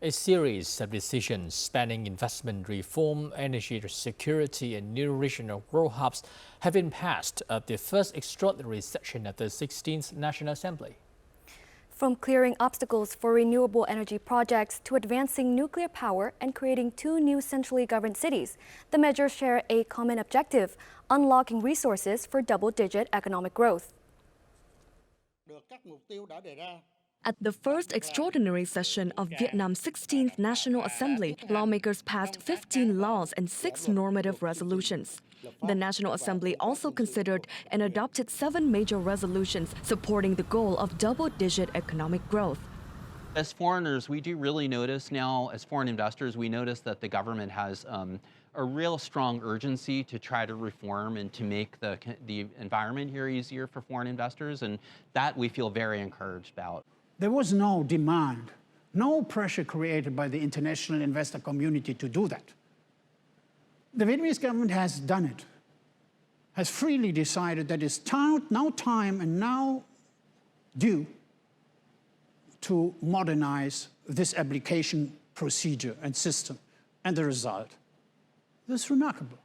A series of decisions spanning investment reform, energy security and new regional growth hubs have been passed at the first extraordinary session of the 16th National Assembly. From clearing obstacles for renewable energy projects to advancing nuclear power and creating two new centrally governed cities, the measures share a common objective: unlocking resources for double-digit economic growth. At the first extraordinary session of Vietnam's 16th National Assembly, lawmakers passed 15 laws and 6 normative resolutions. The National Assembly also considered and adopted 7 major resolutions supporting the goal of double-digit economic growth. As foreigners, we do really notice now, as foreign investors, we notice that the government has a real strong urgency to try to reform and to make the environment here easier for foreign investors, and that we feel very encouraged about. There was no demand, no pressure created by the international investor community to do that. The Vietnamese government has done it, has freely decided that it's now time and now due to modernize this application procedure and system. And the result is remarkable.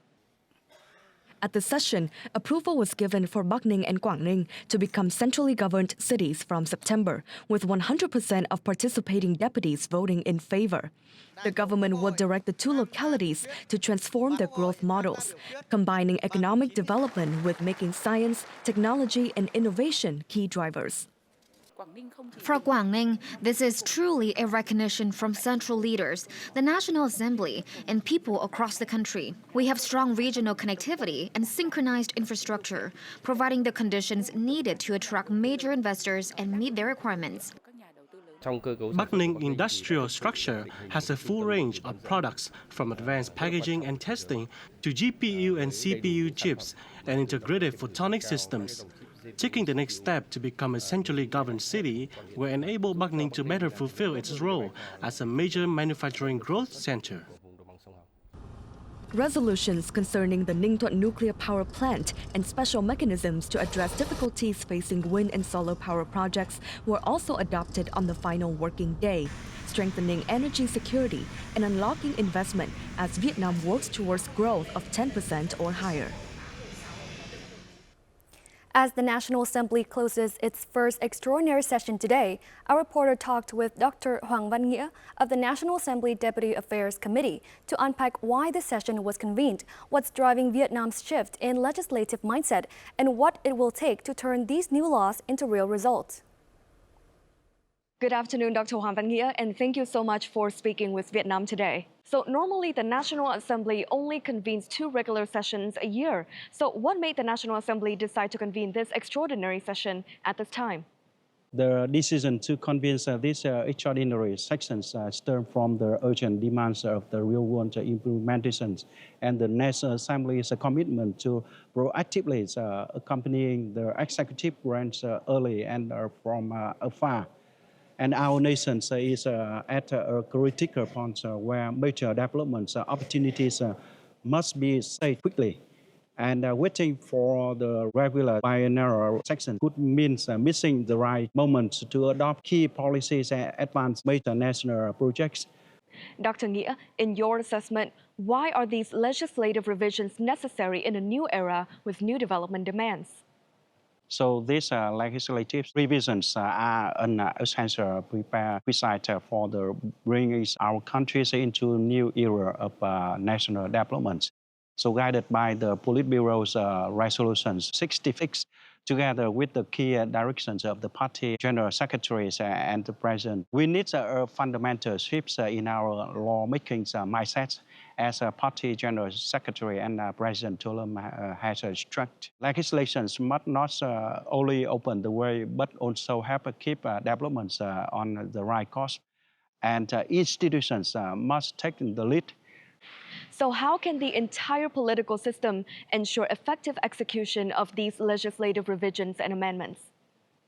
At the session, approval was given for Bắc Ninh and Quảng Ninh to become centrally governed cities from September, with 100% of participating deputies voting in favor. The government will direct the two localities to transform their growth models, combining economic development with making science, technology, and innovation key drivers. For Quảng Ninh, this is truly a recognition from central leaders, the National Assembly, and people across the country. We have strong regional connectivity and synchronized infrastructure, providing the conditions needed to attract major investors and meet their requirements. Bắc Ninh industrial structure has a full range of products, from advanced packaging and testing to GPU and CPU chips and integrated photonic systems. Taking the next step to become a centrally governed city will enable Bắc Ninh to better fulfill its role as a major manufacturing growth center. Resolutions concerning the Ninh Thuận nuclear power plant and special mechanisms to address difficulties facing wind and solar power projects were also adopted on the final working day, strengthening energy security and unlocking investment as Vietnam works towards growth of 10% or higher. As the National Assembly closes its first extraordinary session today, our reporter talked with Dr. Hoàng Văn Nghĩa of the National Assembly Deputy Affairs Committee to unpack why the session was convened, what's driving Vietnam's shift in legislative mindset, and what it will take to turn these new laws into real results. Good afternoon, Dr. Hoàng Văn Nghĩa, and thank you so much for speaking with Vietnam today. So normally the National Assembly only convenes 2 regular sessions a year. So what made the National Assembly decide to convene this extraordinary session at this time? The decision to convene these extraordinary sessions stem from the urgent demands of the real-world implementations and the National Assembly's commitment to proactively accompanying the executive branch early and from afar. And our nation is at a critical point where major development opportunities must be seized quickly. And waiting for the regular biennial session could mean missing the right moment to adopt key policies and advance major national projects. Dr. Nghĩa, in your assessment, why are these legislative revisions necessary in a new era with new development demands? So these legislative revisions are an essential prerequisite for the bringing our countries into a new era of national development. So guided by the Politburo's resolutions 66, together with the key directions of the party general secretaries and the president, we need a fundamental shift in our lawmaking mindset, as a party general secretary and President Tolum has instructed. Legislations must not only open the way, but also help keep developments on the right course. And institutions must take the lead. So how can the entire political system ensure effective execution of these legislative revisions and amendments?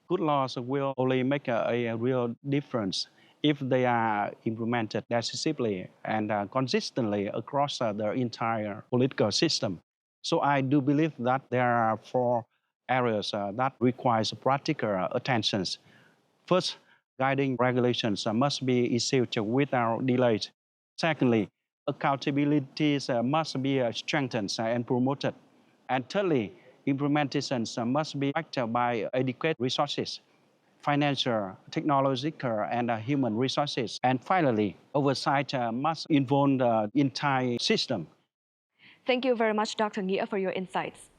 Good laws will only make a real difference if they are implemented decisively and consistently across the entire political system. So I do believe that there are 4 areas that require practical attention. First, Guiding regulations must be issued without delay. Secondly, accountability must be strengthened and promoted. And thirdly, implementation must be backed by adequate resources, financial, technological, and human resources. And finally, oversight must involve the entire system. Thank you very much, Dr. Nghĩa, for your insights.